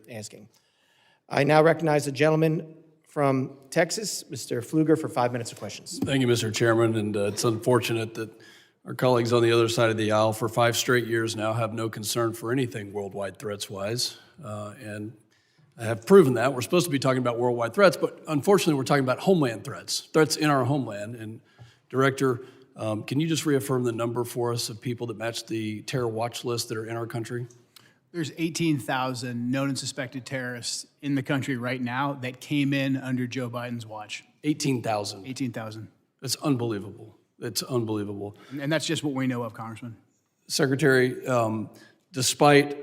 asking. I now recognize the gentleman from Texas, Mr. Pfluger, for 5 minutes of questions. Thank you, Mr. Chairman, and it's unfortunate that our colleagues on the other side of the aisle for 5 straight years now have no concern for anything worldwide threats-wise, and I have proven that. We're supposed to be talking about worldwide threats, but unfortunately we're talking about homeland threats in our homeland. And Director, can you just reaffirm the number for us of people that match the terror watch list that are in our country? There's 18,000 known and suspected terrorists in the country right now that came in under Joe Biden's watch. 18,000. 18,000. That's unbelievable. It's unbelievable. And that's just what we know of, Congressman. Secretary, despite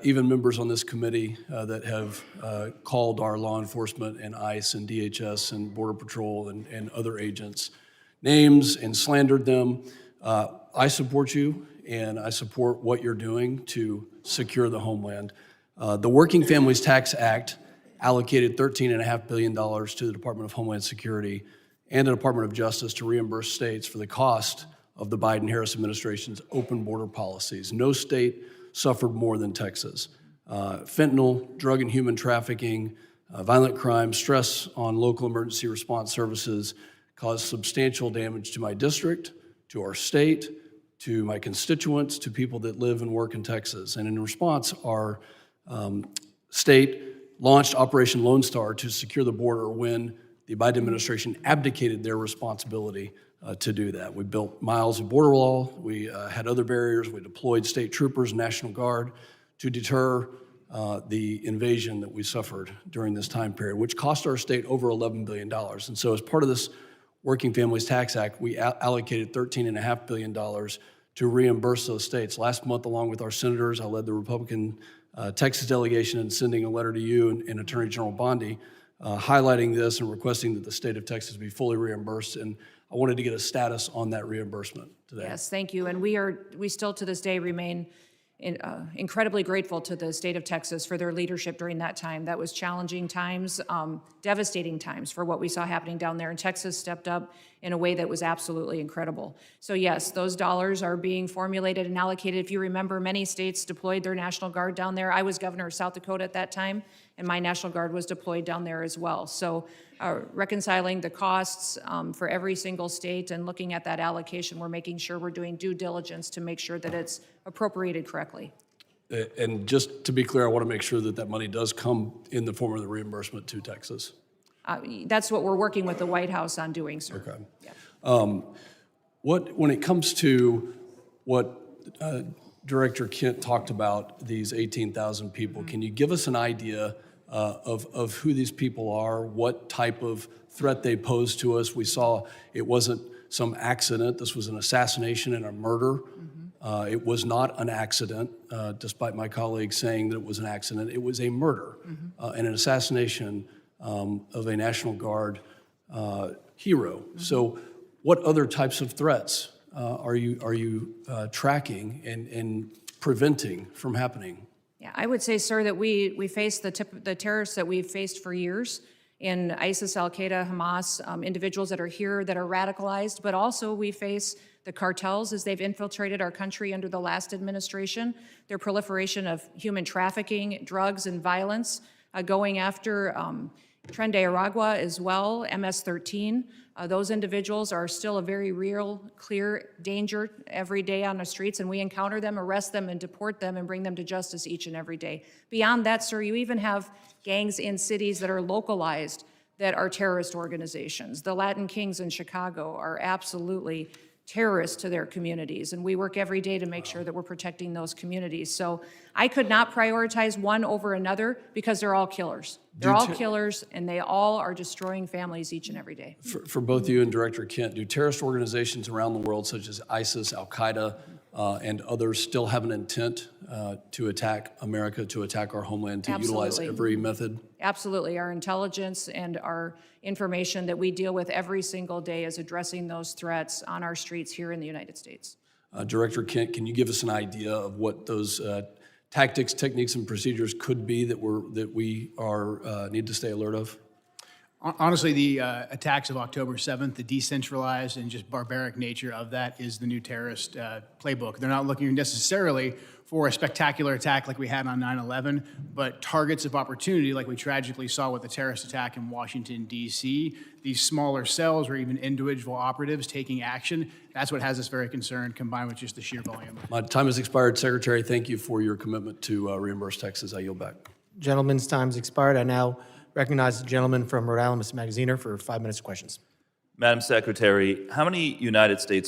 even members on this committee that have called our law enforcement and ICE and DHS and Border Patrol and other agents names and slandered them, I support you and I support what you're doing to secure the homeland. The Working Families Tax Act allocated $13.5 billion to the Department of Homeland Security and the Department of Justice to reimburse states for the cost of the Biden-Harris administration's open border policies. No state suffered more than Texas. Fentanyl, drug and human trafficking, violent crime, stress on local emergency response services caused substantial damage to my district, to our state, to my constituents, to people that live and work in Texas. And in response, our state launched Operation Lone Star to secure the border when the Biden administration abdicated their responsibility to do that. We built miles of border wall, we had other barriers, we deployed state troopers, National Guard to deter the invasion that we suffered during this time period, which cost our state over $11 billion. And so as part of this Working Families Tax Act, we allocated $13.5 billion to reimburse those states. Last month, along with our senators, I led the Republican Texas delegation in sending a letter to you and Attorney General Bondi highlighting this and requesting that the state of Texas be fully reimbursed. And I wanted to get a status on that reimbursement today. Yes, thank you. And we still to this day remain incredibly grateful to the state of Texas for their leadership during that time. That was challenging times, devastating times for what we saw happening down there. And Texas stepped up in a way that was absolutely incredible. So yes, those dollars are being formulated and allocated. If you remember, many states deployed their National Guard down there. I was governor of South Dakota at that time, and my National Guard was deployed down there as well. So reconciling the costs for every single state and looking at that allocation, we're making sure we're doing due diligence to make sure that it's appropriated correctly. And just to be clear, I want to make sure that that money does come in the form of the reimbursement to Texas. That's what we're working with the White House on doing, sir. Okay. Yeah. When it comes to what Director Kent talked about, these 18,000 people, can you give us an idea of who these people are, what type of threat they pose to us? We saw it wasn't some accident. This was an assassination and a murder. It was not an accident, despite my colleagues saying that it was an accident. It was a murder and an assassination of a National Guard hero. So what other types of threats are you tracking and preventing from happening? Yeah, I would say, sir, that we face the terrorists that we've faced for years in ISIS, Al-Qaeda, Hamas, individuals that are here that are radicalized, but also we face the cartels as they've infiltrated our country under the last administration, their proliferation of human trafficking, drugs, and violence, going after Tren de Aragua as well, MS-13. Those individuals are still a very real, clear danger every day on the streets, and we encounter them, arrest them, and deport them and bring them to justice each and every day. Beyond that, sir, you even have gangs in cities that are localized that are terrorist organizations. The Latin Kings in Chicago are absolutely terrorists to their communities, and we work every day to make sure that we're protecting those communities. So I could not prioritize one over another because they're all killers. They're all killers, and they all are destroying families each and every day. For both you and Director Kent, do terrorist organizations around the world, such as ISIS, Al-Qaeda, and others, still have an intent to attack America, to attack our homeland, to utilize every method? Absolutely. Our intelligence and our information that we deal with every single day is addressing those threats on our streets here in the United States. Director Kent, can you give us an idea of what those tactics, techniques, and procedures could be that we need to stay alert of? Honestly, the attacks of October 7th, the decentralized and just barbaric nature of that is the new terrorist playbook. They're not looking necessarily for a spectacular attack like we had on 9/11, but targets of opportunity like we tragically saw with the terrorist attack in Washington, D.C., these smaller cells or even individual operatives taking action. That's what has us very concerned, combined with just the sheer volume. My time has expired, Secretary. Thank you for your commitment to Reimburse Texas. I yield back. Gentleman's time's expired. I now recognize the gentleman from Rhode Island, Mr. Magaziner, for 5 minutes of questions. Madam Secretary, how many United States